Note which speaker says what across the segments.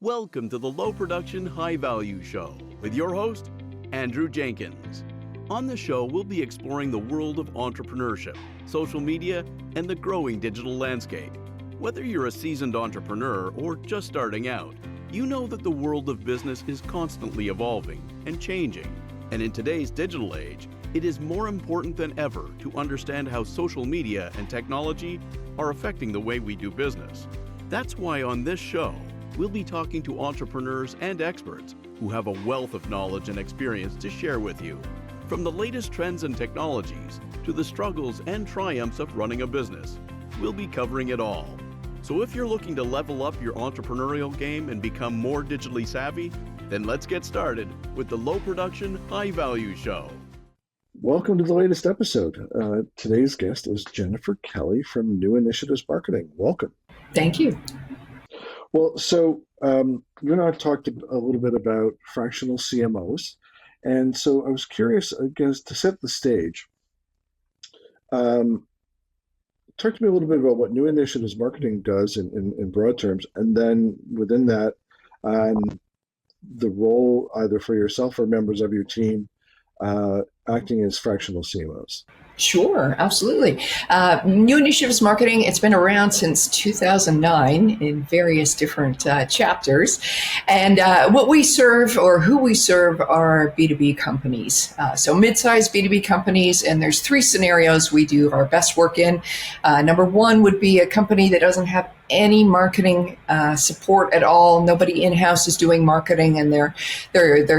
Speaker 1: Welcome to the Low Production, High Value Show with your host, Andrew Jenkins. On the show, we'll be exploring the world of entrepreneurship, social media, and the growing digital landscape. Whether you're a seasoned entrepreneur or just starting out, you know that the world of business is constantly evolving and changing. And in today's digital age, it is more important than ever to understand how social media and technology are affecting the way we do business. That's why on this show, we'll be talking to entrepreneurs and experts who have a wealth of knowledge and experience to share with you. From the latest trends and technologies to the struggles and triumphs of running a business, we'll be covering it all. So if you're looking to level up your entrepreneurial game and become more digitally savvy, then let's get started with the Low Production, High Value Show.
Speaker 2: Welcome to the latest episode. Today's guest is Jennifer Kelly from New Initiatives Marketing. Welcome.
Speaker 3: Thank you.
Speaker 2: Well, so you and I have talked a little bit about fractional CMOs. And so I was curious, I guess, to set the stage. Talk to me a little bit about what New Initiatives Marketing does in broad terms, and then within that, the role either for yourself or members of your team acting as fractional CMOs.
Speaker 3: Sure, absolutely. New Initiatives Marketing, it's been around since 2009 in various different chapters. And what we serve, or who we serve, are B2B companies. So mid-sized B2B companies, and there's three scenarios we do our best work in. Number one would be a company that doesn't have any marketing support at all. Nobody in-house is doing marketing, and they're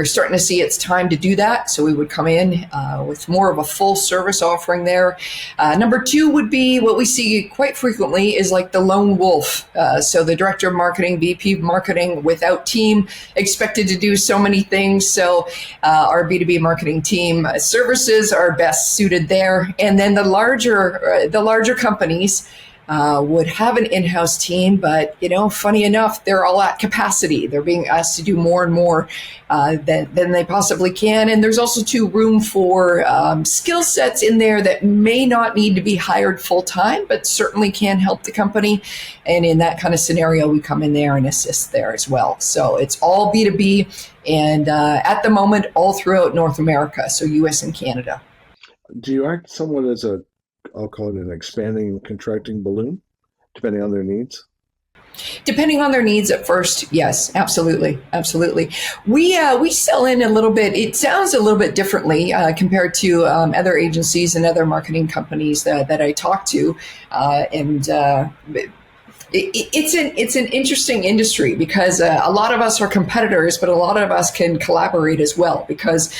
Speaker 3: starting to see it's time to do that. So we would come in with more of a full service offering there. Number two would be what we see quite frequently is like the lone wolf. So the director of marketing, VP of marketing without team, expected to do so many things. So our B2B marketing team services are best suited there. And then the larger companies would have an in-house team, but funny enough, they're all at capacity. They're being asked to do more and more than they possibly can. And there's also room for skill sets in there that may not need to be hired full time, but certainly can help the company. And in that kind of scenario, we come in there and assist there as well. So it's all B2B, and at the moment, all throughout North America, so US and Canada.
Speaker 2: Do you act somewhat as I'll call it an expanding, contracting balloon, depending on their needs?
Speaker 3: Depending on their needs at first, yes, absolutely. We sell in a little bit. It sounds a little bit differently compared to other agencies and other marketing companies that I talk to, It's an interesting industry because a lot of us are competitors, but a lot of us can collaborate as well. Because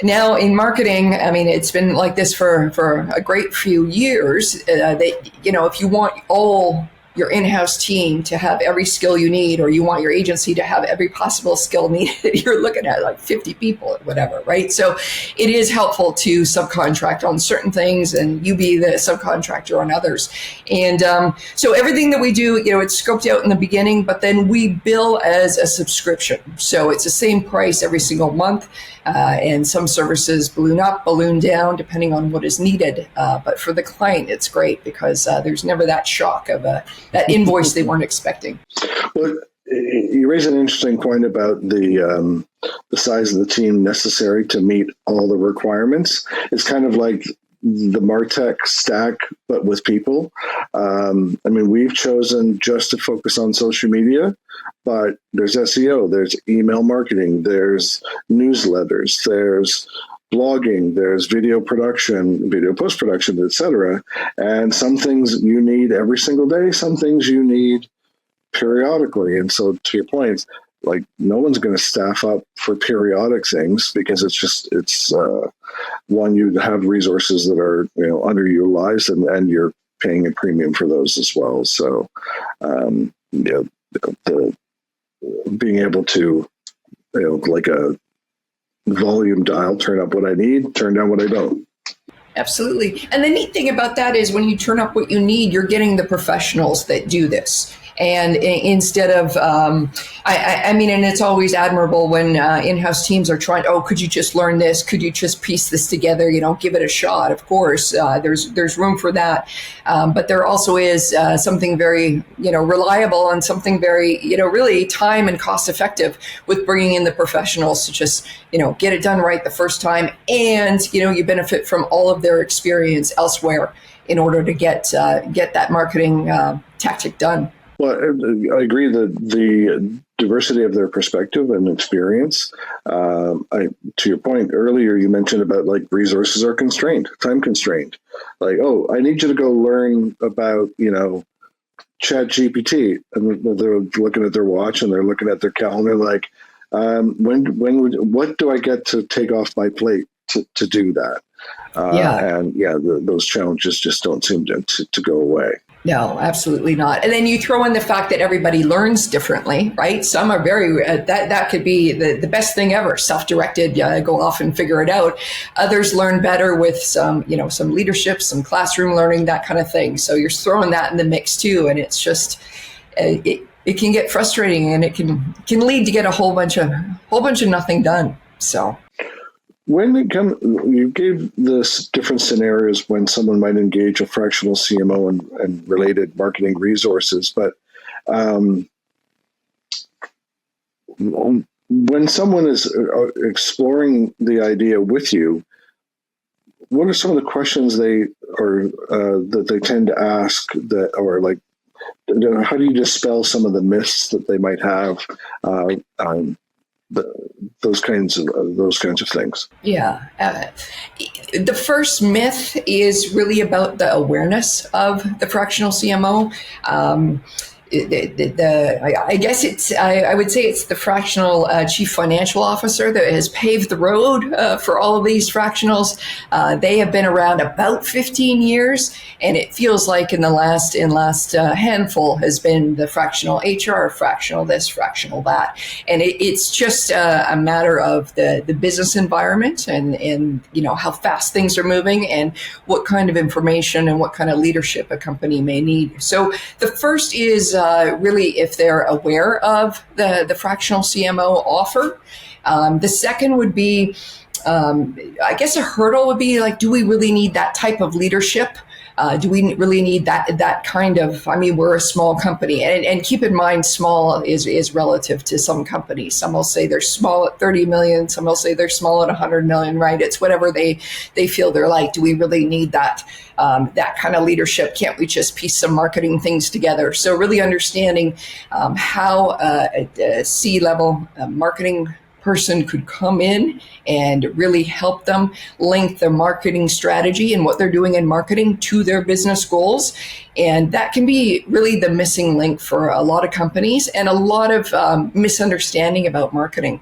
Speaker 3: now in marketing, I mean, it's been like this for a great few years. If you want all your in-house team to have every skill you need, or you want your agency to have every possible skill needed, you're looking at like 50 people or whatever, right? So it is helpful to subcontract on certain things and you be the subcontractor on others. And so everything that we do, it's scoped out in the beginning, but then we bill as a subscription. So it's the same price every single month. And some services balloon up, balloon down, depending on what is needed. But for the client, it's great because there's never that shock of that invoice they weren't expecting.
Speaker 2: Well, you raise an interesting point about the size of the team necessary to meet all the requirements. It's kind of like the MarTech stack, but with people. We've chosen just to focus on social media, but there's SEO, there's email marketing, there's newsletters, there's blogging, there's video production, video post-production, etc. And some things you need every single day, some things you need periodically. And so to your point, like no one's going to staff up for periodic things because it's one, you have resources that are underutilized, and you're paying a premium for those as well. So the being able to like a volume dial, turn up what I need, turn down what I don't.
Speaker 3: Absolutely. And the neat thing about that is when you turn up what you need, you're getting the professionals that do this. And instead of, I mean, and it's always admirable when in-house teams are trying, oh, could you just learn this? Could you just piece this together? Give it a shot. Of course, there's room for that. But there also is something very, reliable and something very, really time and cost effective with bringing in the professionals to just, get it done right the first time. And, you benefit from all of their experience elsewhere in order to get that marketing tactic done.
Speaker 2: Well, I agree that the diversity of their perspective and experience. To your point earlier, you mentioned about like resources are constrained, time constrained. Like, oh, I need you to go learn about, Chat GPT, and they're looking at their watch and they're looking at their calendar, like, what do I get to take off my plate to do that? Those challenges just don't seem to go away.
Speaker 3: No, absolutely not. And then you throw in the fact that everybody learns differently, right? Some are very, that could be the best thing ever, self-directed, go off and figure it out. Others learn better with some leadership, some classroom learning, that kind of thing. So you're throwing that in the mix too. And it's just, it can get frustrating, and it can lead to get a whole bunch of nothing done. So.
Speaker 2: When you gave this different scenarios when someone might engage a fractional CMO and related marketing resources, but when someone is exploring the idea with you, what are some of the questions that they tend to ask how do you dispel some of the myths that they might have? Those kinds of things.
Speaker 3: Yeah. The first myth is really about the awareness of the fractional CMO. I guess I would say it's the fractional chief financial officer that has paved the road for all of these fractionals. They have been around about 15 years, and it feels like in the last handful has been the fractional HR, fractional this, fractional that. And it's just a matter of the business environment and how fast things are moving and what kind of information and what kind of leadership a company may need. So the first is really if they're aware of the fractional CMO offer. The second would be, I guess a hurdle would be like, do we really need that type of leadership? Do we really need that kind of, we're a small company, and keep in mind, small is relative to some companies. Some will say they're small at 30 million. Some will say they're small at 100 million, right? It's whatever they feel they're like. Do we really need that kind of leadership? Can't we just piece some marketing things together? So really understanding how a C-level marketing person could come in and really help them link their marketing strategy and what they're doing in marketing to their business goals. And that can be really the missing link for a lot of companies and a lot of misunderstanding about marketing.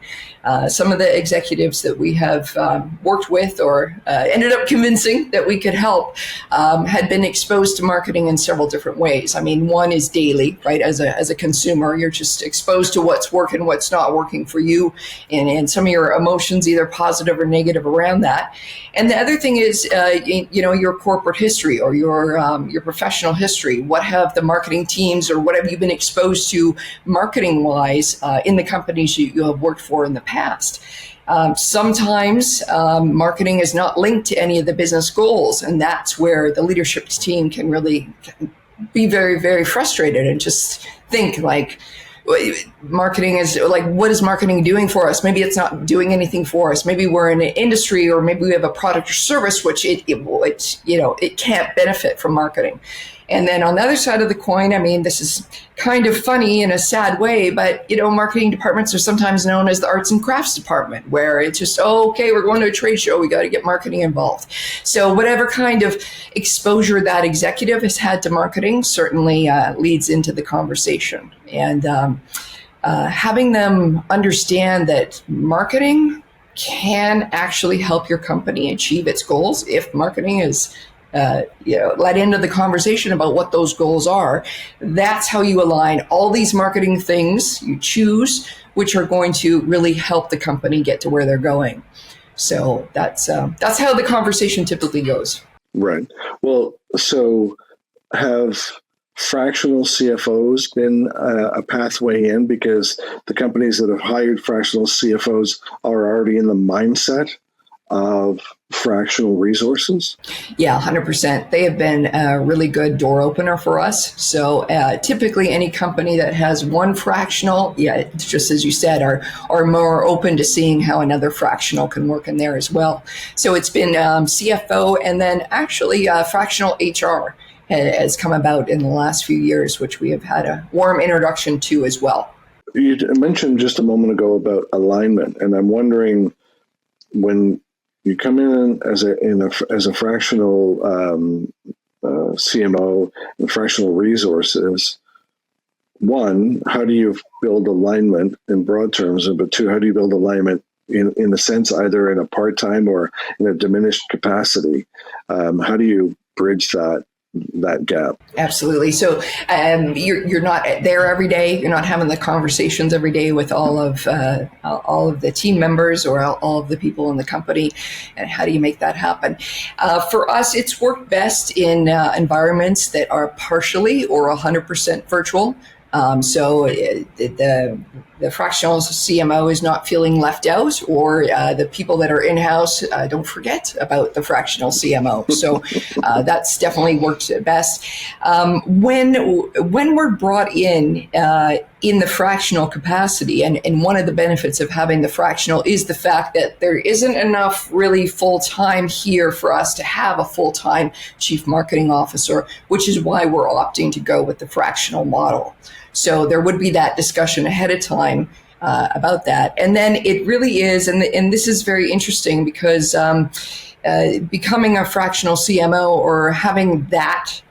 Speaker 3: Some of the executives that we have worked with or ended up convincing that we could help had been exposed to marketing in several different ways. One is daily, right? As a consumer, you're just exposed to what's working, what's not working for you, and some of your emotions, either positive or negative, around that. And the other thing is, your corporate history or your professional history. What have the marketing teams or what have you been exposed to marketing-wise in the companies you have worked for in the past? Sometimes marketing is not linked to any of the business goals, and that's where the leadership team can really be very, very frustrated and just think like, marketing is like, what is marketing doing for us? Maybe it's not doing anything for us. Maybe we're in an industry, or maybe we have a product or service which it can't benefit from marketing. And then on the other side of the coin, this is kind of funny in a sad way, but marketing departments are sometimes known as the arts and crafts department, where it's just, okay, we're going to a trade show, we got to get marketing involved. So whatever kind of exposure that executive has had to marketing certainly leads into the conversation. And having them understand that marketing can actually help your company achieve its goals if marketing is let into the conversation about what those goals are. That's how you align all these marketing things you choose, which are going to really help the company get to where they're going. So that's how the conversation typically goes.
Speaker 2: Right. Well, so have fractional CFOs been a pathway in, because the companies that have hired fractional CFOs are already in the mindset of fractional resources?
Speaker 3: Yeah, 100%. They have been a really good door opener for us. So typically any company that has one fractional, yeah, just as you said, are more open to seeing how another fractional can work in there as well. So it's been CFO, and then actually fractional HR has come about in the last few years, which we have had a warm introduction to as well.
Speaker 2: You mentioned just a moment ago about alignment, and I'm wondering, when you come in as a fractional CMO and fractional resources, one, how do you build alignment in broad terms? But two, how do you build alignment in a sense, either in a part-time or in a diminished capacity? How do you bridge that gap?
Speaker 3: Absolutely. So you're not there every day. You're not having the conversations every day with all of the team members or all of the people in the company. And how do you make that happen? For us, it's worked best in environments that are partially or 100% virtual. So the fractional CMO is not feeling left out, or the people that are in-house don't forget about the fractional CMO. So that's definitely worked best. When we're brought in the fractional capacity, and one of the benefits of having the fractional is the fact that there isn't enough really full-time here for us to have a full-time chief marketing officer, which is why we're opting to go with the fractional model. So there would be that discussion ahead of time about that. And then it really is, and this is very interesting, because becoming a fractional CMO or having that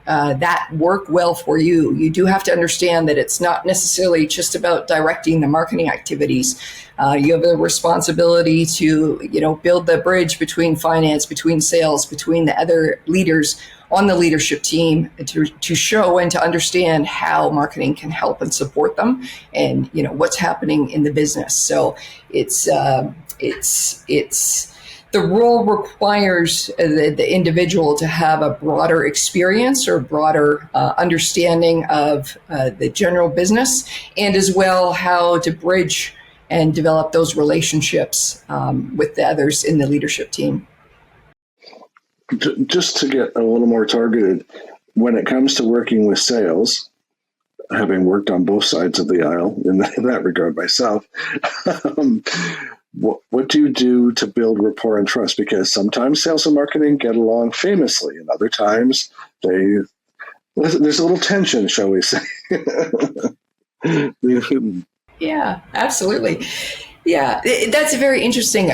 Speaker 3: work well for you, you do have to understand that it's not necessarily just about directing the marketing activities. You have a responsibility to build the bridge between finance, between sales, between the other leaders on the leadership team, to show and to understand how marketing can help and support them, and what's happening in the business. So it's the role requires the individual to have a broader experience or broader understanding of the general business, and as well how to bridge and develop those relationships with the others in the leadership team.
Speaker 2: Just to get a little more targeted, when it comes to working with sales, having worked on both sides of the aisle in that regard myself, what do you do to build rapport and trust? Because sometimes sales and marketing get along famously, and other times there's a little tension, shall we say.
Speaker 3: Yeah, absolutely. Yeah, that's very interesting.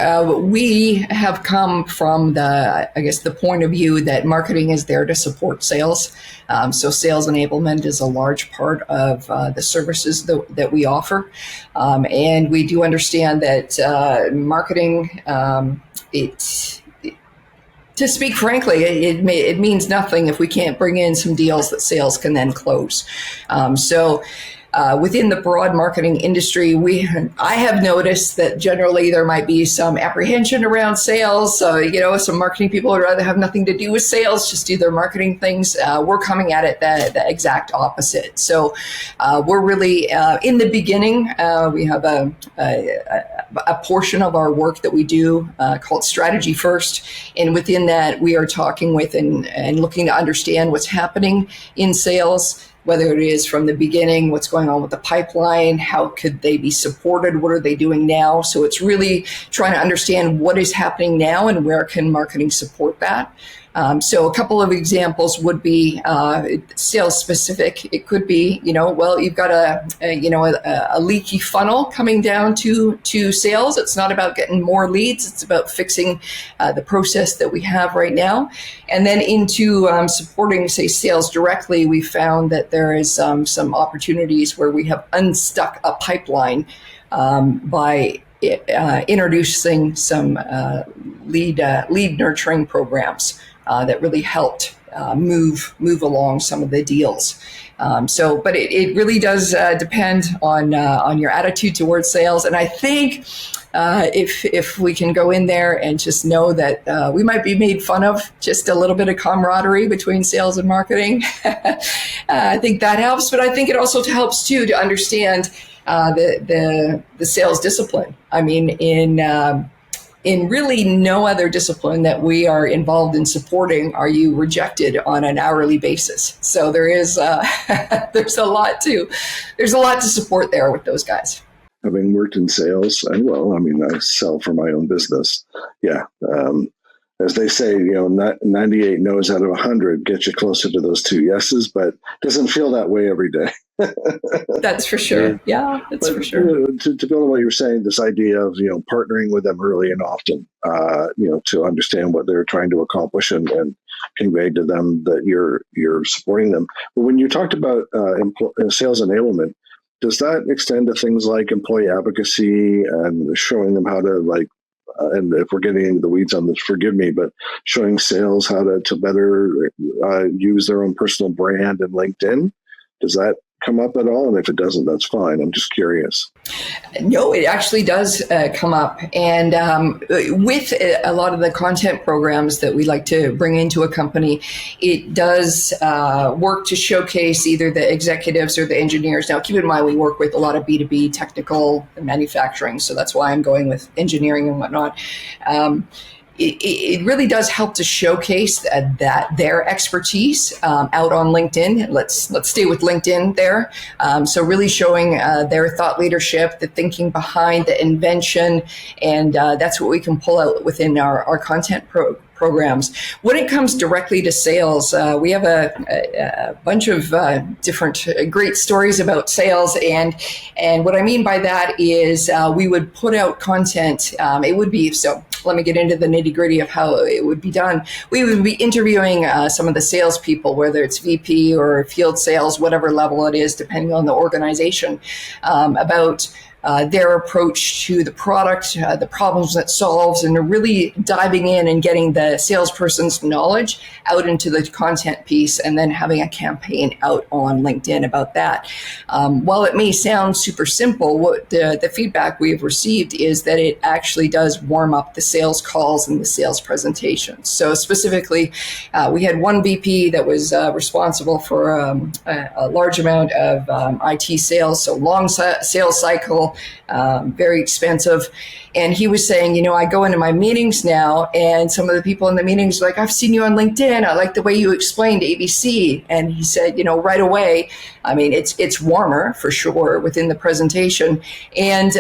Speaker 3: We have come from the point of view that marketing is there to support sales. So sales enablement is a large part of the services that we offer. And we do understand that marketing, to speak frankly, it means nothing if we can't bring in some deals that sales can then close. Within the broad marketing industry, I have noticed that generally there might be some apprehension around sales. Some marketing people would rather have nothing to do with sales, just do their marketing things. We're coming at it the exact opposite. So we're really in the beginning. We have a portion of our work that we do called Strategy First, and within that we are talking with and looking to understand what's happening in sales, whether it is from the beginning, what's going on with the pipeline, how could they be supported, what are they doing now? So it's really trying to understand what is happening now and where can marketing support that. So a couple of examples would be sales specific. It could be, you've got a leaky funnel coming down to sales. It's not about getting more leads. It's about fixing the process that we have right now. And then into supporting, say, sales directly, we found that there is some opportunities where we have unstuck a pipeline by introducing some lead nurturing programs that really helped move along some of the deals. But it really does depend on your attitude towards sales. And I think if we can go in there and just know that we might be made fun of, just a little bit of camaraderie between sales and marketing, I think that helps. But I think it also helps too to understand the sales discipline. I mean, in really no other discipline that we are involved in supporting are you rejected on an hourly basis. So there is there's a lot to support there with those guys.
Speaker 2: Having worked in sales, and I sell for my own business. Yeah. As they say, 98 no's out of 100 get you closer to those 2 yeses, but it doesn't feel that way every day.
Speaker 3: That's for sure. Yeah, that's for sure.
Speaker 2: To build on what you're saying, this idea of, partnering with them early and often, to understand what they're trying to accomplish and convey to them that you're supporting them. But when you talked about sales enablement, does that extend to things like employee advocacy and showing them how to and if we're getting into the weeds on this, forgive me, but showing sales how to better use their own personal brand and LinkedIn? Does that come up at all? And if it doesn't, that's fine. I'm just curious.
Speaker 3: No, it actually does come up. And with a lot of the content programs that we like to bring into a company, it does work to showcase either the executives or the engineers. Now, keep in mind, we work with a lot of B2B technical manufacturing, so that's why I'm going with engineering and whatnot. It really does help to showcase that their expertise out on LinkedIn. Let's stay with LinkedIn there. So really showing their thought leadership, the thinking behind the invention, and that's what we can pull out within our content programs. When it comes directly to sales, we have a bunch of different great stories about sales, and what I mean by that is we would put out content. It would be so. Let me get into the nitty gritty of how it would be done. We would be interviewing some of the salespeople, whether it's VP or field sales, whatever level it is, depending on the organization, about their approach to the product, the problems that solves, and really diving in and getting the salesperson's knowledge out into the content piece, and then having a campaign out on LinkedIn about that. While it may sound super simple, what the feedback we have received is that it actually does warm up the sales calls and the sales presentations. So specifically, we had one VP that was responsible for a large amount of IT sales, so long sales cycle, very expensive. And he was saying, I go into my meetings now, and some of the people in the meetings are like, I've seen you on LinkedIn. I like the way you explained ABC. And he said, right away, I mean, it's warmer for sure within the presentation. And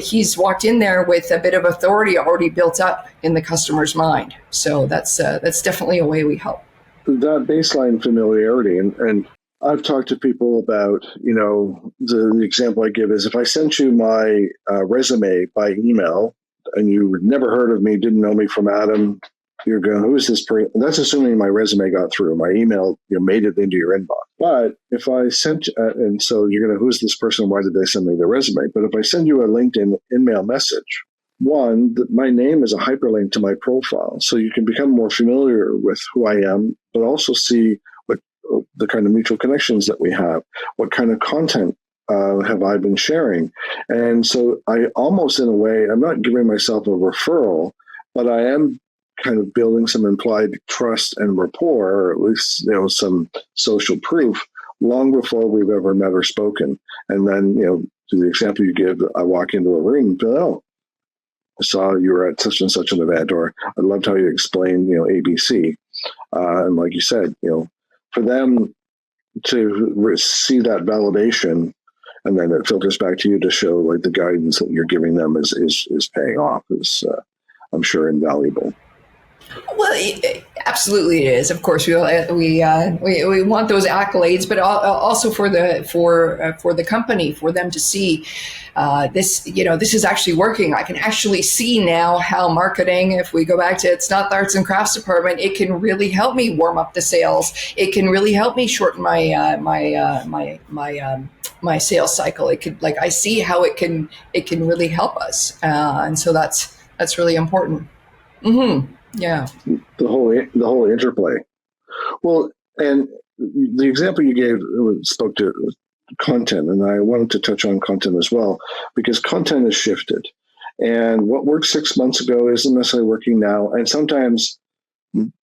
Speaker 3: he's walked in there with a bit of authority already built up in the customer's mind. So that's definitely a way we help.
Speaker 2: That baseline familiarity, and I've talked to people about, the example I give is if I sent you my resume by email and you never heard of me, didn't know me from Adam, you're going, who is this person? That's assuming my resume got through. My email made it into your inbox. But if I sent, and so you're going to, who's this person? Why did they send me their resume? But if I send you a LinkedIn in-mail message, one, my name is a hyperlink to my profile. So you can become more familiar with who I am, but also see the kind of mutual connections that we have, what kind of content have I been sharing. And so I almost, in a way, I'm not giving myself a referral, but I am kind of building some implied trust and rapport, or at least, some social proof long before we've ever met or spoken. And then, to the example you give, I walk into a room and go, I saw you were at such and such an event, or I loved how you explained, ABC. And like you said, for them to see that validation, and then it filters back to you to show like the guidance that you're giving them is paying off, is I'm sure invaluable.
Speaker 3: Well, absolutely it is. Of course, we want those accolades, but also for the company, for them to see this. This is actually working. I can actually see now how marketing, if we go back to it's not the arts and crafts department, it can really help me warm up the sales. It can really help me shorten my my sales cycle. It could, I see how it can really help us, and so that's really important. Mm-hmm. Yeah.
Speaker 2: The whole interplay. Well, and the example you gave spoke to content, and I wanted to touch on content as well, because content has shifted. And what worked 6 months ago isn't necessarily working now. And sometimes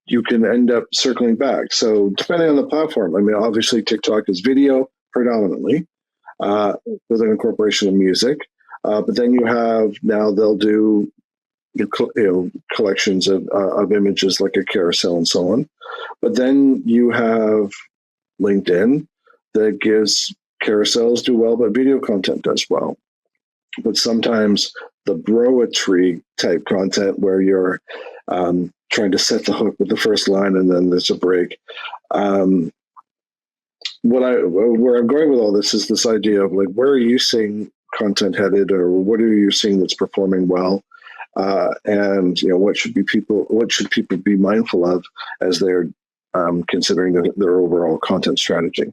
Speaker 2: you can end up circling back. So depending on the platform, I mean, obviously TikTok is video predominantly, with an incorporation of music. But then you have, now they'll do collections of images like a carousel and so on. But then you have LinkedIn that gives carousels do well, but video content does well. But sometimes the broetry type content where you're trying to set the hook with the first line and then there's a break. Where I'm going with all this is this idea of like, where are you seeing content headed, or what are you seeing that's performing well? And what should people be mindful of as they're considering their overall content strategy?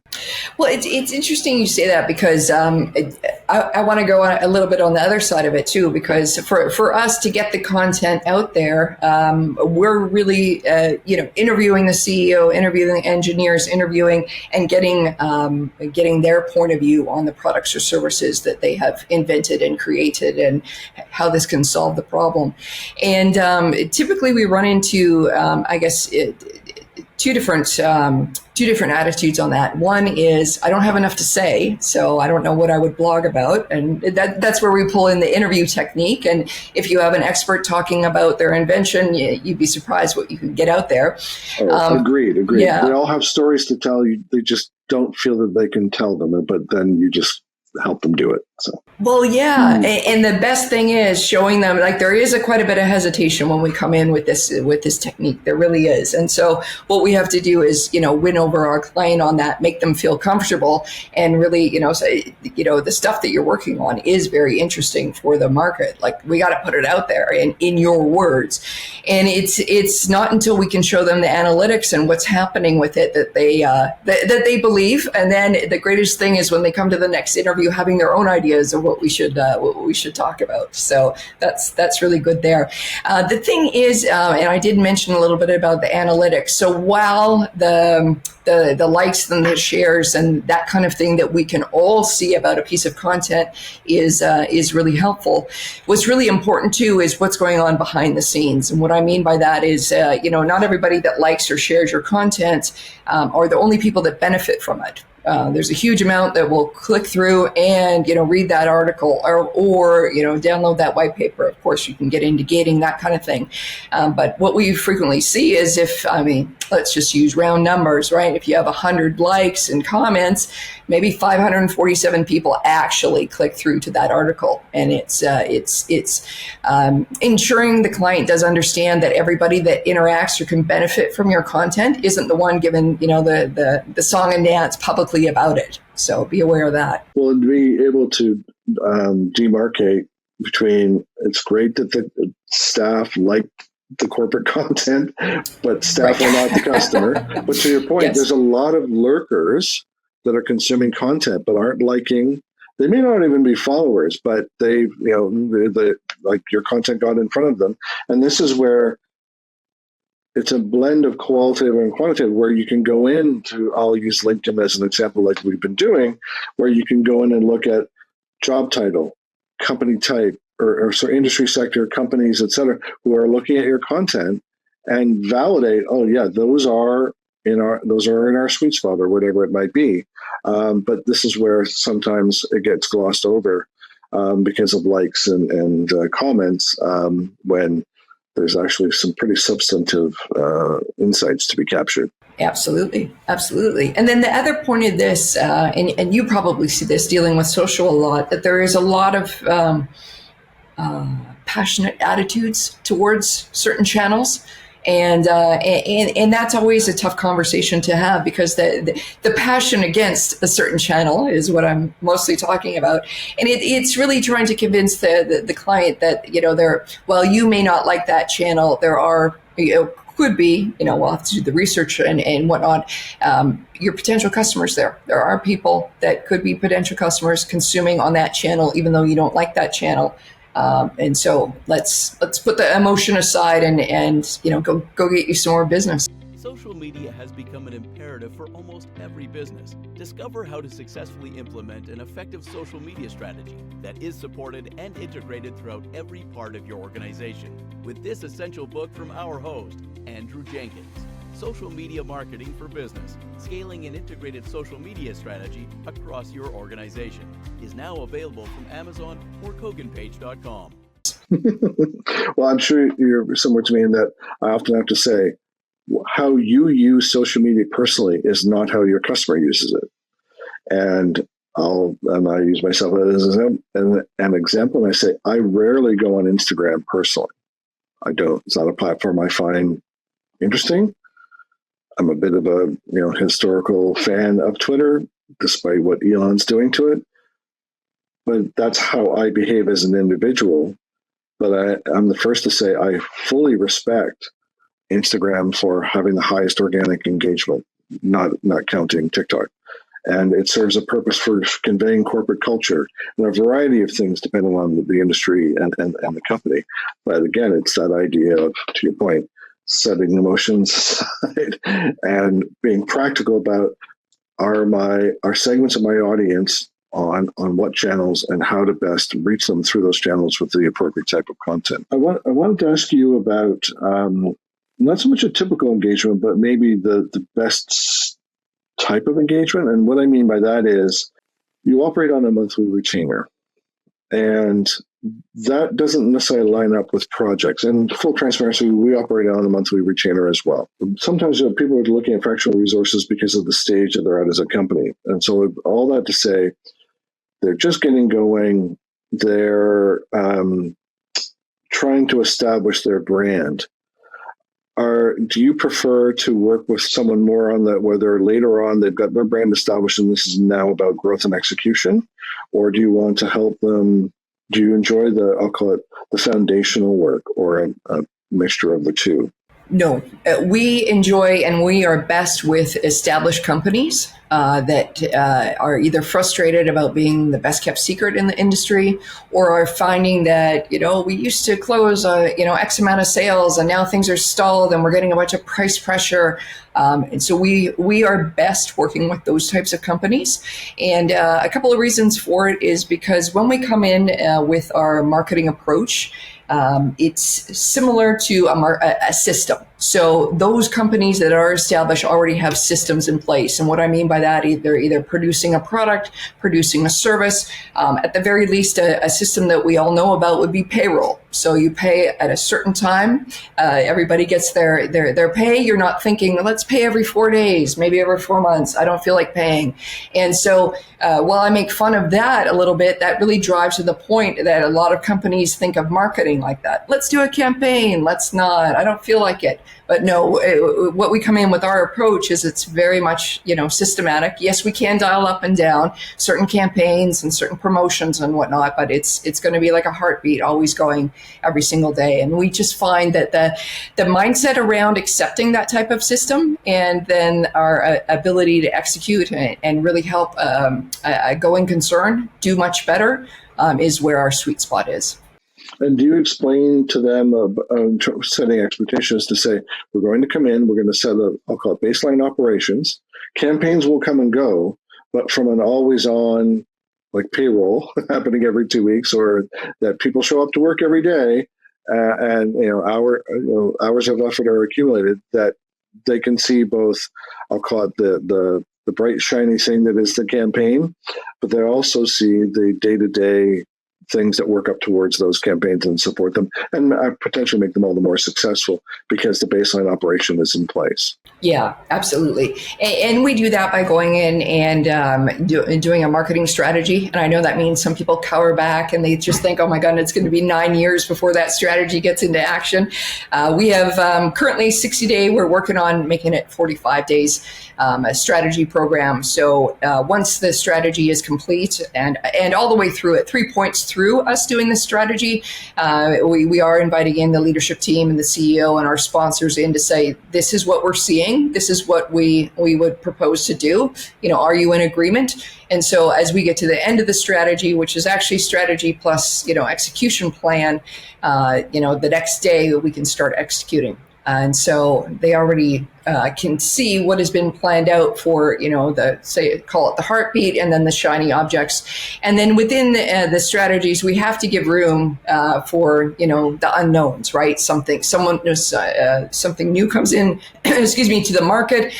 Speaker 3: Well, it's interesting you say that, because I want to go a little bit on the other side of it too, because for us to get the content out there, we're really interviewing the CEO, interviewing engineers, interviewing and getting their point of view on the products or services that they have invented and created, and how this can solve the problem. And typically we run into two different attitudes on that. One is, I don't have enough to say, so I don't know what I would blog about. And that's where we pull in the interview technique. And if you have an expert talking about their invention, you'd be surprised what you can get out there.
Speaker 2: Agreed.
Speaker 3: Yeah.
Speaker 2: They all have stories to tell you. They just don't feel that they can tell them, but then you just help them do it. So.
Speaker 3: Well, yeah. And the best thing is showing them, like, there is quite a bit of hesitation when we come in with this technique. There really is. And so what we have to do is, win over our client on that, make them feel comfortable, and really, say, the stuff that you're working on is very interesting for the market. Like, we got to put it out there in your words. And it's not until we can show them the analytics and what's happening with it that they believe. And then the greatest thing is when they come to the next interview, having their own ideas of what we should talk about. So that's really good there. The thing is, and I did mention a little bit about the analytics. So while the likes and the shares and that kind of thing that we can all see about a piece of content is really helpful, what's really important too is what's going on behind the scenes. And what I mean by that is, not everybody that likes or shares your content are the only people that benefit from it. There's a huge amount that will click through and, read that article or download that white paper. Of course, you can get into gating, that kind of thing. But what we frequently see is let's just use round numbers, right? If you have 100 likes and comments, maybe 547 people actually click through to that article. And it's ensuring the client does understand that everybody that interacts or can benefit from your content isn't the one given, the song and dance publicly about it. So be aware of that.
Speaker 2: Well, and be able to demarcate between, it's great that the staff like the corporate content, but staff are not the customer. But to your point, yes, there's a lot of lurkers that are consuming content but aren't liking. They may not even be followers, but they, like your content got in front of them. And this is where it's a blend of qualitative and quantitative, where you can go into, I'll use LinkedIn as an example, like we've been doing, where you can go in and look at job title, company type, or industry sector, companies, et cetera, who are looking at your content and validate, oh yeah, those are in our sweet spot, or whatever it might be. But this is where sometimes it gets glossed over because of likes and comments, when there's actually some pretty substantive insights to be captured.
Speaker 3: Absolutely. And then the other point of this, and you probably see this dealing with social a lot, that there is a lot of passionate attitudes towards certain channels. And that's always a tough conversation to have, because the passion against a certain channel is what I'm mostly talking about. And it's really trying to convince the client that, while you may not like that channel, there are, could be, we'll have to do the research and whatnot, your potential customers there. There are people that could be potential customers consuming on that channel, even though you don't like that channel. And so let's put the emotion aside and go get you some more business.
Speaker 1: So Social media has become an imperative for almost every business. Discover how to successfully implement an effective social media strategy that is supported and integrated throughout every part of your organization with this essential book from our host, Andrew Jenkins. Social Media Marketing for Business, Scaling an Integrated Social Media Strategy Across Your Organization, is now available from Amazon or KoganPage.com.
Speaker 2: Well, I'm sure you're similar to me in that I often have to say, how you use social media personally is not how your customer uses it. And I use myself as an example, and I say, I rarely go on Instagram personally. I don't. It's not a platform I find interesting. I'm a bit of a historical fan of Twitter, despite what Elon's doing to it. But that's how I behave as an individual. But I'm the first to say I fully respect Instagram for having the highest organic engagement, not counting TikTok. And it serves a purpose for conveying corporate culture and a variety of things depending on the industry and the company. But again, it's that idea of, to your point, setting emotions aside and being practical about are segments of my audience on what channels and how to best reach them through those channels with the appropriate type of content. I wanted to ask you about not so much a typical engagement, but maybe the best type of engagement. And what I mean by that is you operate on a monthly retainer, and that doesn't necessarily line up with projects. And full transparency, we operate on a monthly retainer as well. Sometimes people are looking at fractional resources because of the stage that they're at as a company. And so all that to say, they're just getting going. They're trying to establish their brand. Do you prefer to work with someone more on that, where they're later on, they've got their brand established and this is now about growth and execution? Or do you want to help them? Do you enjoy I'll call it the foundational work, or a mixture of the two?
Speaker 3: No, we enjoy and we are best with established companies that are either frustrated about being the best kept secret in the industry, or are finding that, we used to close, X amount of sales and now things are stalled and we're getting a bunch of price pressure. And so we are best working with those types of companies. And a couple of reasons for it is because when we come in with our marketing approach, it's similar to a system. So those companies that are established already have systems in place. And what I mean by that, they're either producing a product, producing a service. At the very least, a system that we all know about would be payroll. So you pay at a certain time. Everybody gets their pay. You're not thinking, let's pay every 4 days, maybe every 4 months. I don't feel like paying. And so while I make fun of that a little bit, that really drives to the point that a lot of companies think of marketing like that. Let's do a campaign. Let's not. I don't feel like it. But no, what we come in with our approach is it's very much, systematic. Yes, we can dial up and down certain campaigns and certain promotions and whatnot, but it's going to be like a heartbeat, always going every single day. And we just find that the mindset around accepting that type of system, and then our ability to execute and really help a going concern do much better is where our sweet spot is.
Speaker 2: And do you explain to them setting expectations to say, we're going to come in, we're going to set I'll call it baseline operations. Campaigns will come and go, but from an always on, like payroll happening every 2 weeks, or that people show up to work every day and hours of effort are accumulated, that they can see both, I'll call it the bright shiny thing that is the campaign, but they also see the day-to-day things that work up towards those campaigns and support them, and potentially make them all the more successful because the baseline operation is in place.
Speaker 3: Yeah, absolutely. And we do that by going in and doing a marketing strategy. And I know that means some people cower back and they just think, oh my God, it's going to be 9 years before that strategy gets into action. We have currently 60 day, we're working on making it 45 days, a strategy program. So once the strategy is complete and all the way through it, 3 points through us doing this strategy, we are inviting in the leadership team and the CEO and our sponsors in to say, this is what we're seeing. This is what we would propose to do. Are you in agreement? And so as we get to the end of the strategy, which is actually strategy plus, execution plan, the next day we can start executing. And so they already can see what has been planned out for, call it the heartbeat, and then the shiny objects. And then within the strategies, we have to give room for, the unknowns, right? Something new comes in, excuse me, to the market,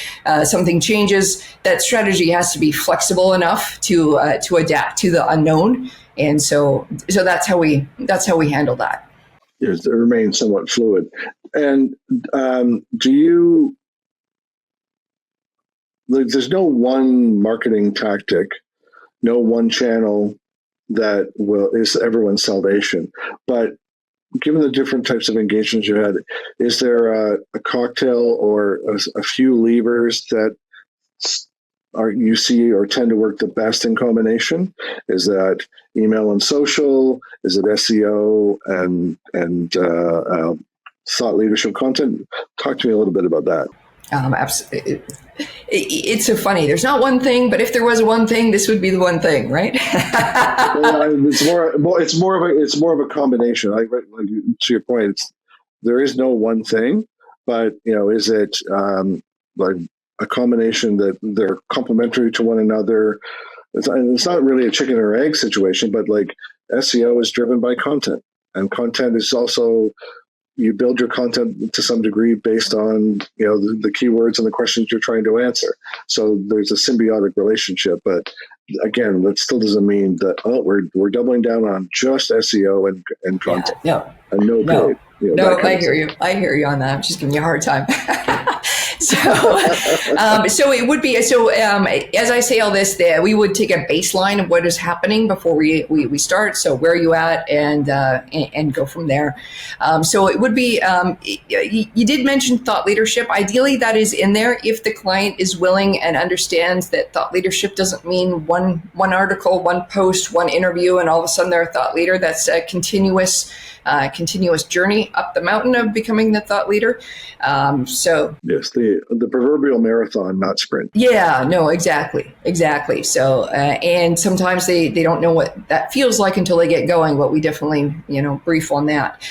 Speaker 3: something changes. That strategy has to be flexible enough to adapt to the unknown. And so that's how we handle that.
Speaker 2: Yes, it remains somewhat fluid. And there's no one marketing tactic, no one channel that is everyone's salvation. But given the different types of engagements you had, is there a cocktail or a few levers that you see or tend to work the best in combination? Is that email and social? Is it SEO and thought leadership content? Talk to me a little bit about that.
Speaker 3: Absolutely. It's so funny. There's not one thing, but if there was one thing, this would be the one thing, right?
Speaker 2: It's more of a combination. Like to your point, there is no one thing, but is it like a combination that they're complementary to one another? It's not really a chicken or egg situation, but like SEO is driven by content, and content is also, you build your content to some degree based on the keywords and the questions you're trying to answer. So there's a symbiotic relationship. But again, that still doesn't mean that we're doubling down on just SEO and content.
Speaker 3: Yeah,
Speaker 2: and no paid.
Speaker 3: No, I hear you. I hear you on that. I'm just giving you a hard time. So it would be, as I say all this, we would take a baseline of what is happening before we start. So where are you at, and go from there. So it would be, you did mention thought leadership. Ideally, that is in there if the client is willing and understands that thought leadership doesn't mean one article, one post, one interview, and all of a sudden they're a thought leader. That's a continuous journey up the mountain of becoming the thought leader. So
Speaker 2: yes, the proverbial marathon, not sprint.
Speaker 3: Yeah, no, exactly. So, and sometimes they don't know what that feels like until they get going, but we definitely, brief on that.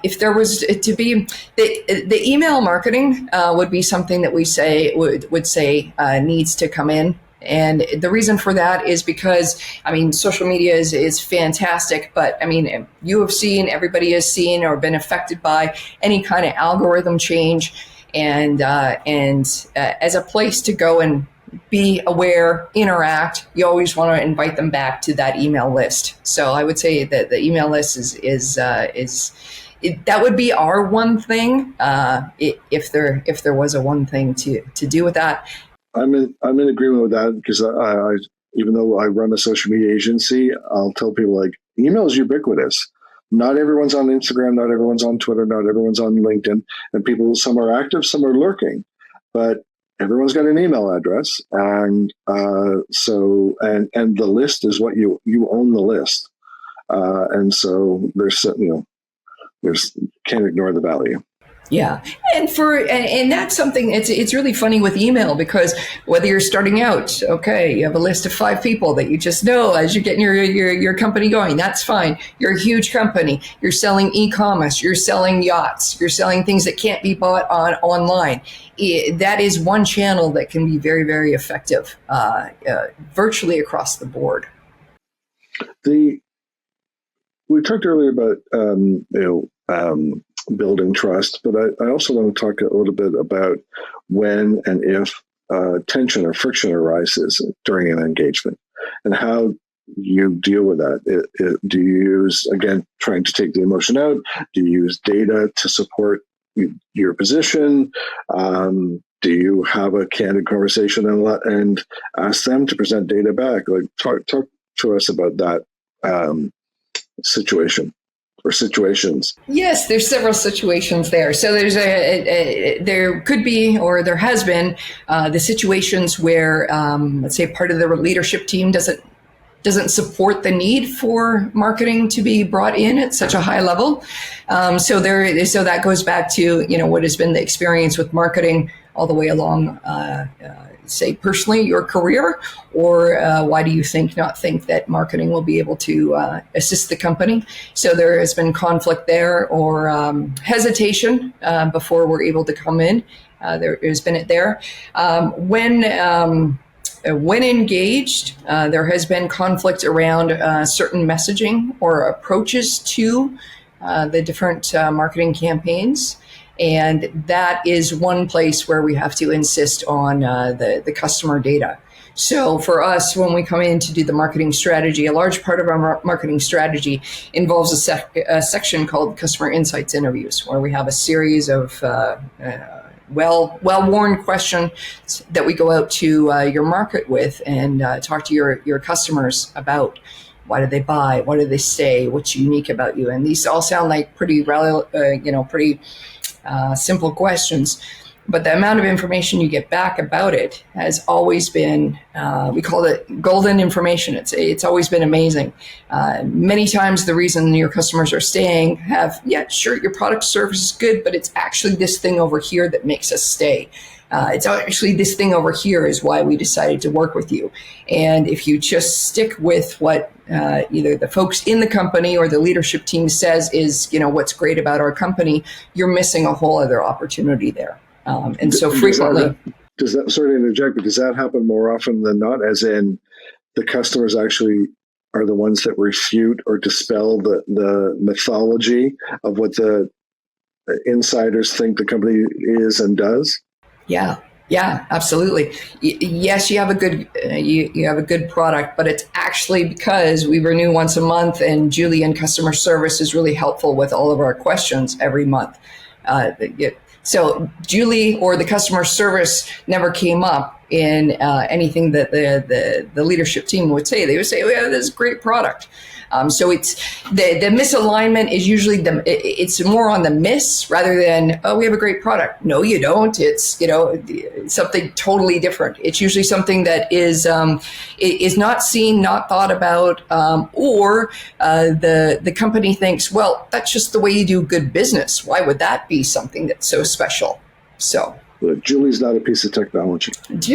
Speaker 3: If there was to be, the email marketing would be something that we would say needs to come in. And the reason for that is because, social media is fantastic, but you have seen, everybody has seen or been affected by any kind of algorithm change, and as a place to go and be aware, interact, you always want to invite them back to that email list. So I would say that the email list is that would be our one thing, if there was a one thing to do with that.
Speaker 2: I'm in agreement with that, because I even though I run a social media agency, I'll tell people, like, email is ubiquitous. Not everyone's on Instagram, not everyone's on Twitter, not everyone's on LinkedIn, and some are active, some are lurking, but everyone's got an email address, and so the list is what you own the list, and so there's can't ignore the value.
Speaker 3: Yeah. And that's something, it's really funny with email, because whether you're starting out, okay, you have a list of 5 people that you just know as you're getting your company going, that's fine. You're a huge company. You're selling e-commerce, you're selling yachts, you're selling things that can't be bought online. That is one channel that can be very, very effective, virtually across the board.
Speaker 2: We talked earlier about, building trust, but I also want to talk a little bit about when and if tension or friction arises during an engagement, and how you deal with that. Do you use, again, trying to take the emotion out? Do you use data to support your position? Do you have a candid conversation and ask them to present data back? Like, talk to us about that situation. Or situations. Yes,
Speaker 3: there's several situations there. So there's there could be, or there has been, the situations where, let's say, part of the leadership team doesn't support the need for marketing to be brought in at such a high level. So that goes back to what has been the experience with marketing all the way along say personally, your career, or why do you not think that marketing will be able to assist the company? So there has been conflict there, or hesitation before we're able to come in. There has been it there. When engaged, there has been conflict around certain messaging or approaches to the different marketing campaigns. And that is one place where we have to insist on the customer data. So for us, when we come in to do the marketing strategy, a large part of our marketing strategy involves a section called customer insights interviews, where we have a series of well-worn questions that we go out to your market with and talk to your customers about. Why did they buy? What did they say? What's unique about you? And these all sound like pretty simple questions, but the amount of information you get back about it has always been, we call it golden information. It's always been amazing. Many times the reason your customers are staying sure, your product service is good, but it's actually this thing over here that makes us stay. It's actually this thing over here is why we decided to work with you. And if you just stick with what either the folks in the company or the leadership team says is, what's great about our company, you're missing a whole other opportunity there. And so frequently...
Speaker 2: Sorry to interject, but does that happen more often than not? As in, the customers actually are the ones that refute or dispel the mythology of what the insiders think the company is and does?
Speaker 3: Yeah, absolutely. Yes, you have a good you have a good product, but it's actually because we renew once a month, and Julie in customer service is really helpful with all of our questions every month. So Julie or the customer service never came up in anything that the leadership team would say. They would say, "Oh, yeah, this is a great product." So it's the misalignment is usually it's more on the miss rather than, oh, we have a great product. No, you don't. It's something totally different. It's usually something that is not seen, not thought about, or the company thinks, well, that's just the way you do good business. Why would that be something that's so special? So.
Speaker 2: But Julie's not a piece of technology. But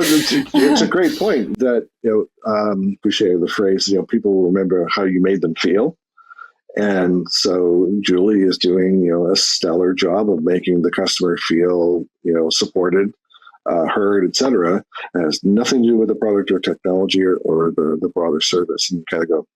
Speaker 2: it's a great point that, appreciate the phrase, people will remember how you made them feel. And so Julie is doing, a stellar job of making the customer feel, supported, heard, et cetera. It has nothing to do with the product or technology or the broader service. And you kind of go,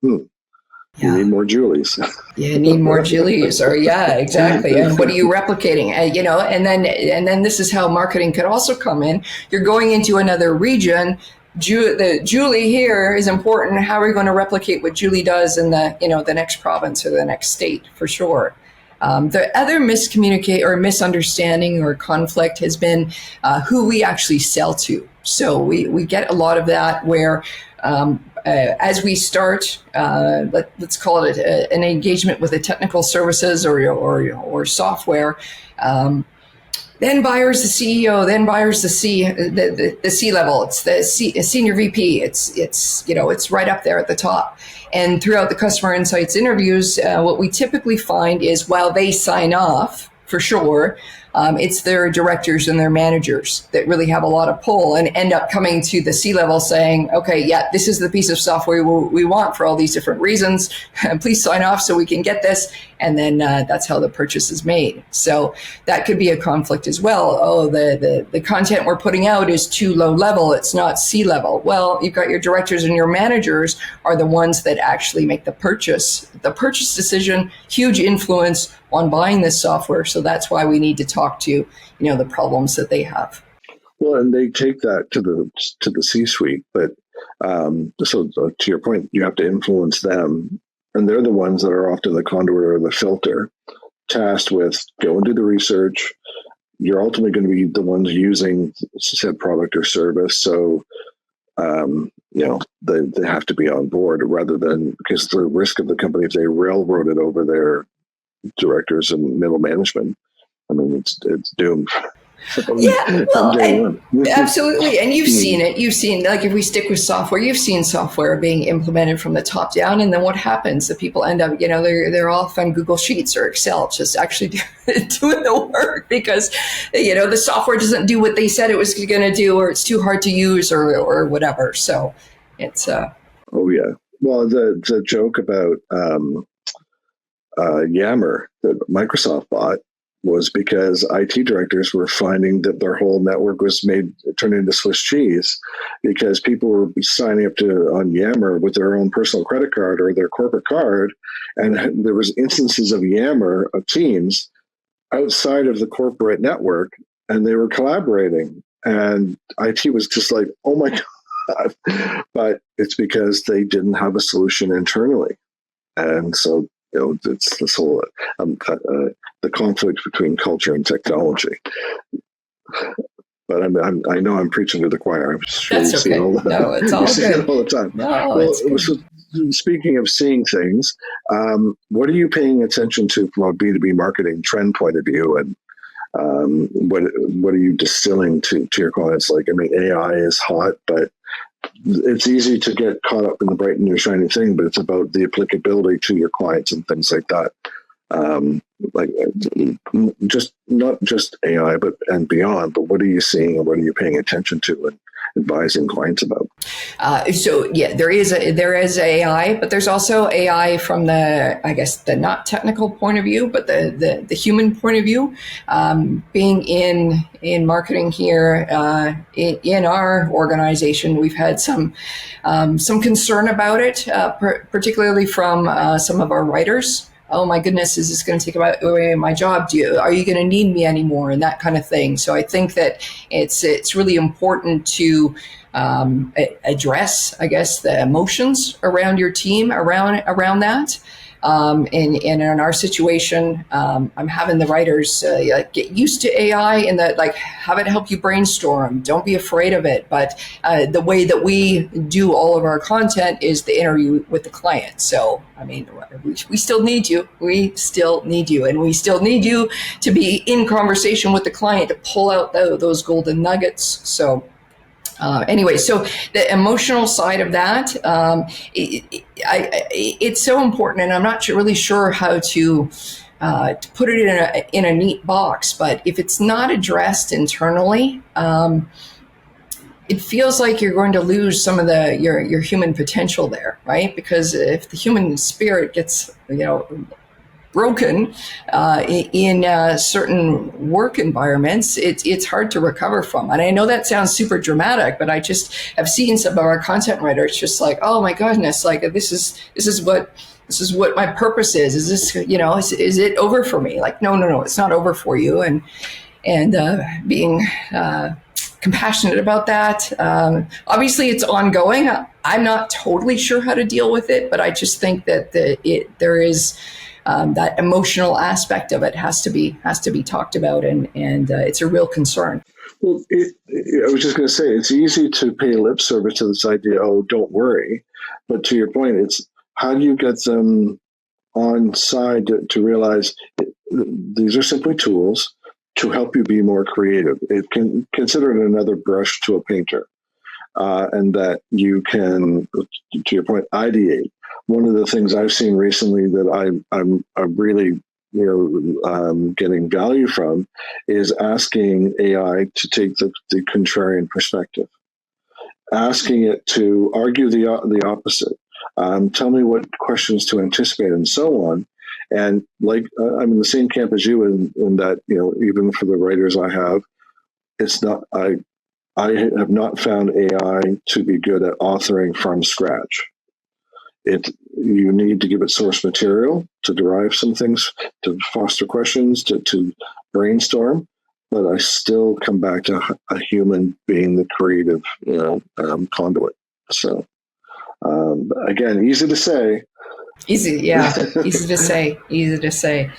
Speaker 2: You need more Julies.
Speaker 3: You need more Julies, or exactly. And what are you replicating? And then this is how marketing could also come in. You're going into another region. The Julie here is important. How are we going to replicate what Julie does in the next province or the next state? For sure. The other miscommunicate or misunderstanding or conflict has been who we actually sell to. So we get a lot of that where. As we start, let's call it an engagement with a technical services or software, then buyers the CEO, then buyers the C level. It's the senior VP. It's right up there at the top. And throughout the customer insights interviews, what we typically find is while they sign off for sure. It's their directors and their managers that really have a lot of pull and end up coming to the C-level saying, okay, this is the piece of software we want for all these different reasons. Please sign off so we can get this. And then that's how the purchase is made. So that could be a conflict as well. Oh, the content we're putting out is too low level. It's not C-level. Well, you've got your directors and your managers are the ones that actually make the purchase. The purchase decision, huge influence on buying this software. So that's why we need to talk to, the problems that they have.
Speaker 2: Well, and they take that to the C-suite, but so to your point, you have to influence them, and they're the ones that are often the conduit or the filter, tasked with go and do the research. You're ultimately going to be the ones using said product or service, so they have to be on board rather than, because the risk of the company if they railroad it over their directors and middle management, I mean, it's doomed.
Speaker 3: Yeah,
Speaker 2: from
Speaker 3: well,
Speaker 2: day
Speaker 3: and
Speaker 2: one.
Speaker 3: absolutely. And you've seen it. You've seen, like, if we stick with software, you've seen software being implemented from the top down. And then what happens? The people end up, they're off on Google Sheets or Excel, just actually doing the work because, the software doesn't do what they said it was going to do, or it's too hard to use, or whatever. So it's,
Speaker 2: Oh yeah. Well, the joke about Yammer that Microsoft bought was because IT directors were finding that their whole network was turned into Swiss cheese because people were signing up on Yammer with their own personal credit card or their corporate card, and there was instances of Yammer of teams outside of the corporate network, and they were collaborating, and IT was just like, "Oh my god!" But it's because they didn't have a solution internally, and so it's this whole the conflict between culture and technology. But I know I'm preaching to the choir. I'm sure
Speaker 3: that's okay. No, it's all good.
Speaker 2: All the time.
Speaker 3: No, it's good.
Speaker 2: So speaking of seeing things, what are you paying attention to from a B2B marketing trend point of view, and what are you distilling to your clients? Like, I mean, AI is hot, but it's easy to get caught up in the bright and new shiny thing, but it's about the applicability to your clients and things like that. Like just not just AI, but and beyond. But what are you seeing, and what are you paying attention to and advising clients about?
Speaker 3: So yeah, there is AI, but there's also AI from the not technical point of view, but the human point of view. Being in marketing here in our organization, we've had some concern about it, particularly from some of our writers. Oh my goodness, is this going to take away my job? Are you going to need me anymore? And that kind of thing. So I think that it's really important to address, I guess, the emotions around your team around that. And in our situation, I'm having the writers get used to AI and that, like, have it help you brainstorm. Don't be afraid of it. But the way that we do all of our content is the interview with the client. So, I mean, we still need you. We still need you. And we still need you to be in conversation with the client to pull out those golden nuggets. So, anyway, so the emotional side of that, it's so important, and I'm not really sure how to put it in a neat box. But if it's not addressed internally, it feels like you're going to lose some of your human potential there, right? Because if the human spirit gets broken in certain work environments, it's hard to recover from. And I know that sounds super dramatic, but I just have seen some of our content writers just like, oh my goodness, like this is what my purpose is. Is this, is it over for me? Like, no, it's not over for you. And being compassionate about that. Obviously, it's ongoing. I'm not totally sure how to deal with it, but I just think that there is. That emotional aspect of it has to be talked about, and it's a real concern.
Speaker 2: Well, I was just going to say, it's easy to pay lip service to this idea, oh, don't worry. But to your point, it's how do you get them on side to realize these are simply tools to help you be more creative. It can consider it another brush to a painter, and that you can, to your point, ideate. One of the things I've seen recently that I'm really getting value from is asking AI to take the contrarian perspective, asking it to argue the opposite, tell me what questions to anticipate, and so on. And like I'm in the same camp as you in that even for the writers I have, it's not I have not found AI to be good at authoring from scratch. You need to give it source material to derive some things, to foster questions, to brainstorm. But I still come back to a human being the creative, conduit. So again, easy to say.
Speaker 3: Easy, yeah, easy to say.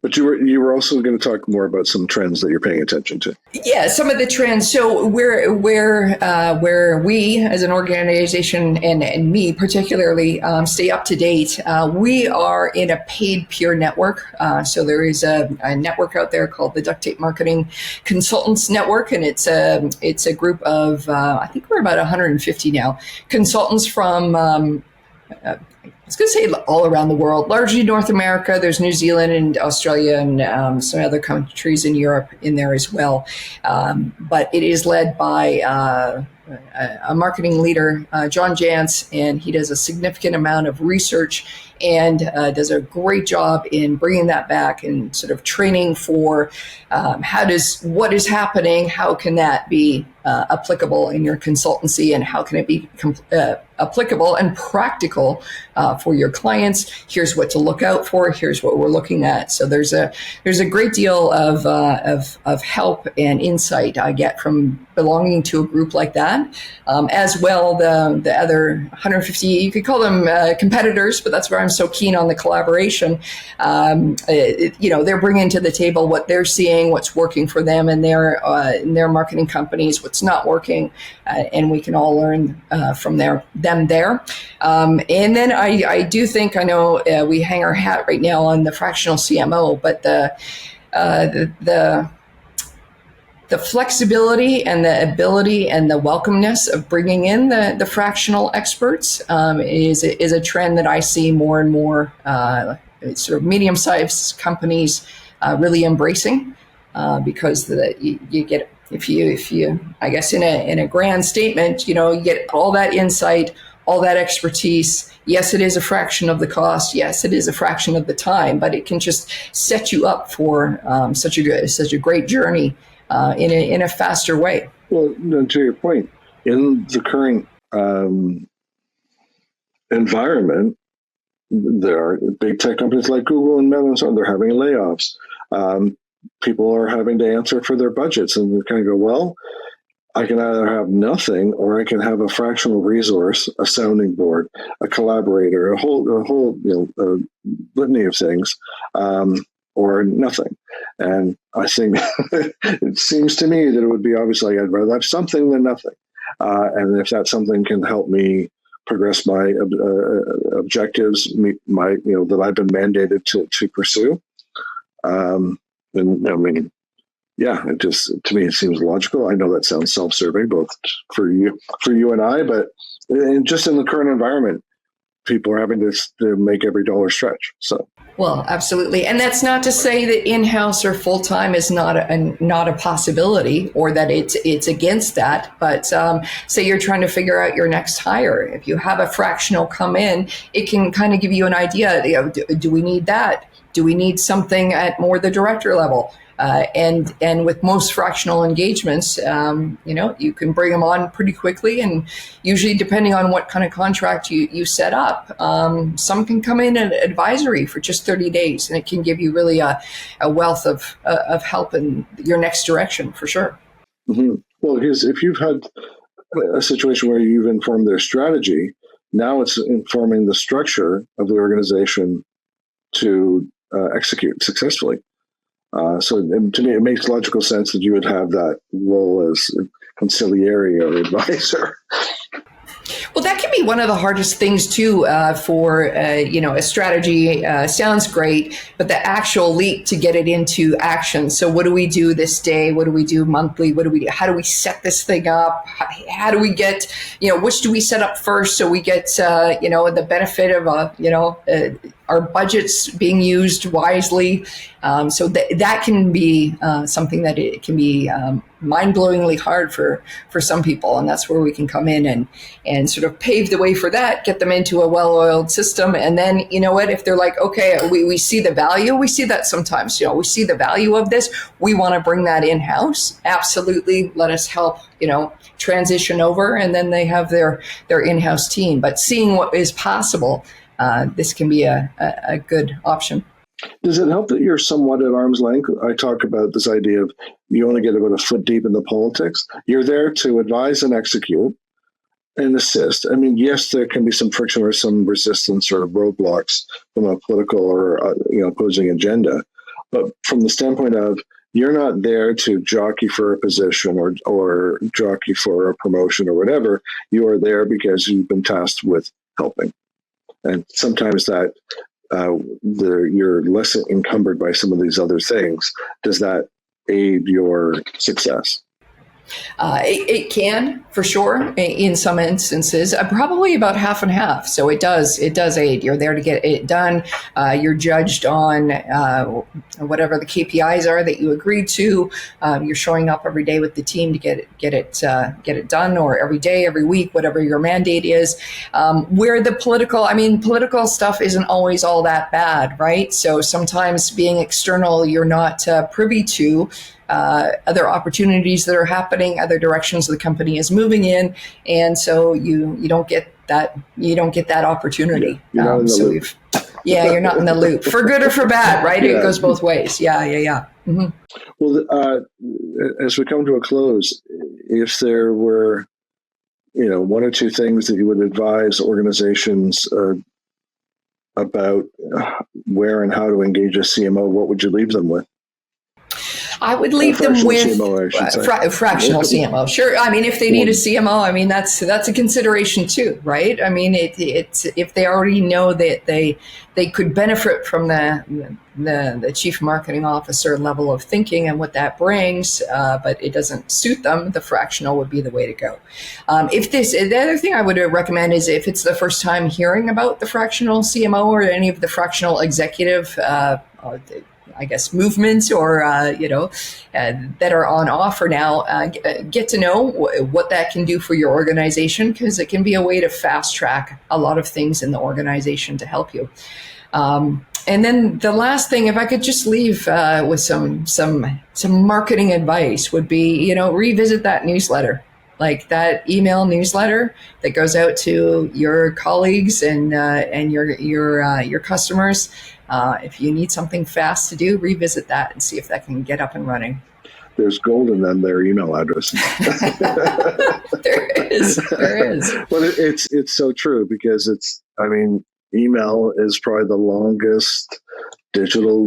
Speaker 2: But you were also going to talk more about some trends that you're paying attention to.
Speaker 3: Yeah, some of the trends. So where we as an organization and me particularly stay up to date, we are in a paid peer network. So there is a network out there called the Duct Tape Marketing Consultants Network, and it's a group of I think we're about 150 now consultants from. I was going to say all around the world, largely North America. There's New Zealand and Australia and some other countries in Europe in there as well. But it is led by a marketing leader, John Jantz, and he does a significant amount of research and does a great job in bringing that back and sort of training for what is happening, how can that be applicable in your consultancy, and how can it be applicable and practical for your clients. Here's what to look out for. Here's what we're looking at. So there's a great deal of help and insight I get from belonging to a group like that. As well, the other 150, you could call them competitors, but that's where I'm so keen on the collaboration. They're bringing to the table what they're seeing, what's working for them in their marketing companies, what's not working, and we can all learn from them there. And then I do think, I know we hang our hat right now on the fractional CMO, but the flexibility and the ability and the welcomeness of bringing in the fractional experts is a trend that I see more and more sort of medium-sized companies really embracing, because you get, if you I guess in a grand statement, you get all that insight, all that expertise. Yes, it is a fraction of the cost. Yes, it is a fraction of the time, but it can just set you up for such a great journey in a faster way.
Speaker 2: Well, to your point, in the current environment, there are big tech companies like Google and Meta and so on. They're having layoffs. People are having to answer for their budgets, and they kind of go, well, I can either have nothing, or I can have a fractional resource, a sounding board, a collaborator, a whole litany of things, or nothing. And I think it seems to me that it would be obviously I'd rather have something than nothing. And if that something can help me progress my objectives, meet my that I've been mandated to pursue, then I mean. Yeah, it just, to me, it seems logical. I know that sounds self-serving, both for you and I, but just in the current environment, people are having to make every dollar stretch. So,
Speaker 3: well, absolutely, and that's not to say that in-house or full-time is not a possibility, or that it's against that. But say you're trying to figure out your next hire. If you have a fractional come in, it can kind of give you an idea. Do we need that? Do we need something at more the director level? And with most fractional engagements, you can bring them on pretty quickly, and usually depending on what kind of contract you set up, some can come in at advisory for just 30 days, and it can give you really a wealth of help in your next direction for sure.
Speaker 2: Mm-hmm. Well, if you've had a situation where you've informed their strategy, now it's informing the structure of the organization to execute successfully. So to me, it makes logical sense that you would have that role as conciliary or advisor.
Speaker 3: Well, that can be one of the hardest things too for a strategy. Sounds great, but the actual leap to get it into action. So what do we do this day? What do we do monthly? What do we do? How do we set this thing up? How do we get, which do we set up first so we get, the benefit of, our budgets being used wisely. So that can be something that it can be mind-blowingly hard for some people. And that's where we can come in and sort of pave the way for that, get them into a well-oiled system. And then, if they're like, okay, we see the value, we see that sometimes, we see the value of this, we want to bring that in-house. Absolutely. Let us help, transition over. And then they have their in-house team. But seeing what is possible, this can be a good option.
Speaker 2: Does it help that you're somewhat at arm's length? I talk about this idea of you only get about a foot deep in the politics. You're there to advise and execute and assist. I mean, yes, there can be some friction or some resistance or roadblocks from a political or opposing agenda, but from the standpoint of you're not there to jockey for a position or jockey for a promotion or whatever. You are there because you've been tasked with helping. And sometimes that you're less encumbered by some of these other things. Does that aid your success?
Speaker 3: It can, for sure, in some instances, probably about half and half. So it does aid. You're there to get it done. You're judged on whatever the KPIs are that you agreed to. You're showing up every day with the team to get it done, or every day, every week, whatever your mandate is. Where the political stuff isn't always all that bad, right? So sometimes being external, you're not privy to other opportunities that are happening, other directions the company is moving in, and so you don't get that opportunity.
Speaker 2: You're not in the loop.
Speaker 3: You're not in the loop, for good or for bad, right?
Speaker 2: Yeah.
Speaker 3: It goes both ways. Yeah. Mm-hmm.
Speaker 2: Well, as we come to a close, if there were, one or two things that you would advise organizations about where and how to engage a CMO, what would you leave them with?
Speaker 3: I would leave them with
Speaker 2: CMO,
Speaker 3: fractional CMO. Sure. I mean, if they need a CMO, I mean, that's a consideration too, right? I mean, it's if they already know that they could benefit from the chief marketing officer level of thinking and what that brings, but it doesn't suit them, the fractional would be the way to go. The other thing I would recommend is if it's the first time hearing about the fractional CMO or any of the fractional executive movements or, that are on offer now, get to know what that can do for your organization, because it can be a way to fast track a lot of things in the organization to help you. And then the last thing, if I could just leave with some marketing advice, would be, revisit that newsletter. Like that email newsletter that goes out to your colleagues and your customers. If you need something fast to do, revisit that and see if that can get up and running.
Speaker 2: There's gold in them, their email addresses.
Speaker 3: There is.
Speaker 2: Well, it's so true, because email is probably the longest digital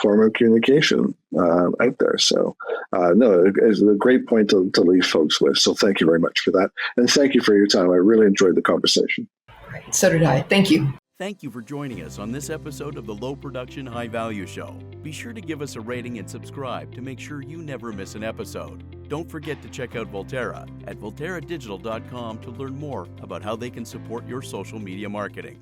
Speaker 2: form of communication out there. So, it's a great point to leave folks with. So thank you very much for that. And thank you for your time. I really enjoyed the conversation.
Speaker 3: Right. So did I. Thank you.
Speaker 1: Thank you for joining us on this episode of the Low Production High Value Show. Be sure to give us a rating and subscribe to make sure you never miss an episode. Don't forget to check out Volterra at volterradigital.com to learn more about how they can support your social media marketing.